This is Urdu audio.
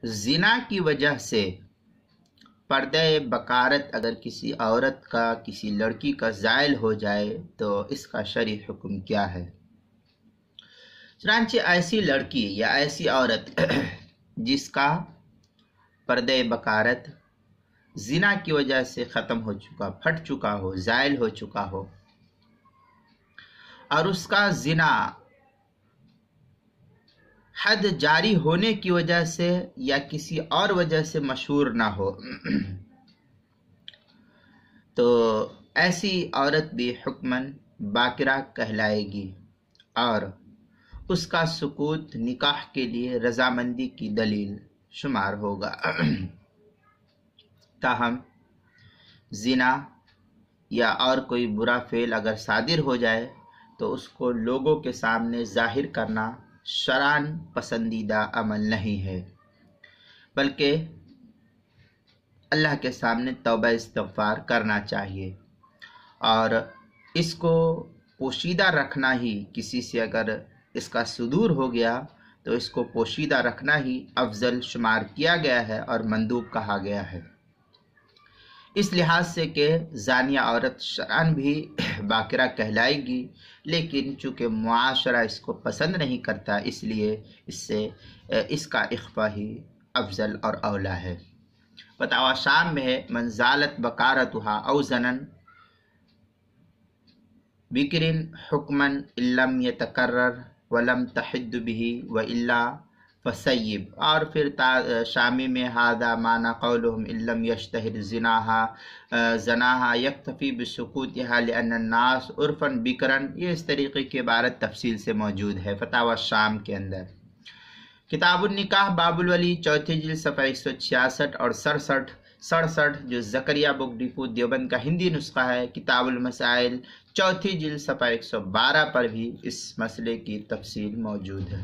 زنا کی وجہ سے پردہ بکارت اگر کسی عورت کا کسی لڑکی کا زائل ہو جائے تو اس کا شرعی حکم کیا ہے؟ چنانچہ ایسی لڑکی یا ایسی عورت جس کا پردہ بکارت زنا کی وجہ سے ختم ہو چکا، پھٹ چکا ہو، زائل ہو چکا ہو، اور اس کا زنا حد جاری ہونے کی وجہ سے یا کسی اور وجہ سے مشہور نہ ہو، تو ایسی عورت بھی حکماً باکرہ کہلائے گی اور اس کا سکوت نکاح کے لیے رضامندی کی دلیل شمار ہوگا۔ تاہم زنا یا اور کوئی برا فعل اگر صادر ہو جائے تو اس کو لوگوں کے سامنے ظاہر کرنا شرعاً پسندیدہ عمل نہیں ہے، بلکہ اللہ کے سامنے توبہ استغفار کرنا چاہیے، اور اس کو پوشیدہ رکھنا ہی، کسی سے اگر اس کا صدور ہو گیا تو اس کو پوشیدہ رکھنا ہی افضل شمار کیا گیا ہے اور مندوب کہا گیا ہے، اس لحاظ سے کہ زانیہ عورت شرعاً بھی باکرہ کہلائے گی، لیکن چونکہ معاشرہ اس کو پسند نہیں کرتا اس لیے اس کا اخفاء ہی افضل اور اولیٰ ہے۔ فتاوی شام میں ہے من زالت بکارتھا او زنن بکرن حکمن ان لم یتکرر ولم تحد به والا فسیب، اور پھر شامی میں ہذا معنی قولهم ان لم یشتہر زناها یکتفی بسکوتها لان الناس عرفا بکرن، یہ اس طریقے کی عبارت تفصیل سے موجود ہے فتاوی شام کے اندر۔ کتاب النکاح باب الولی، چوتھی جلد صفحہ 166 اور 67 جو زکریا بک ڈپو دیوبند کا ہندی نسخہ ہے۔ کتاب المسائل چوتھی جلد صفحہ 112 پر بھی اس مسئلے کی تفصیل موجود ہے۔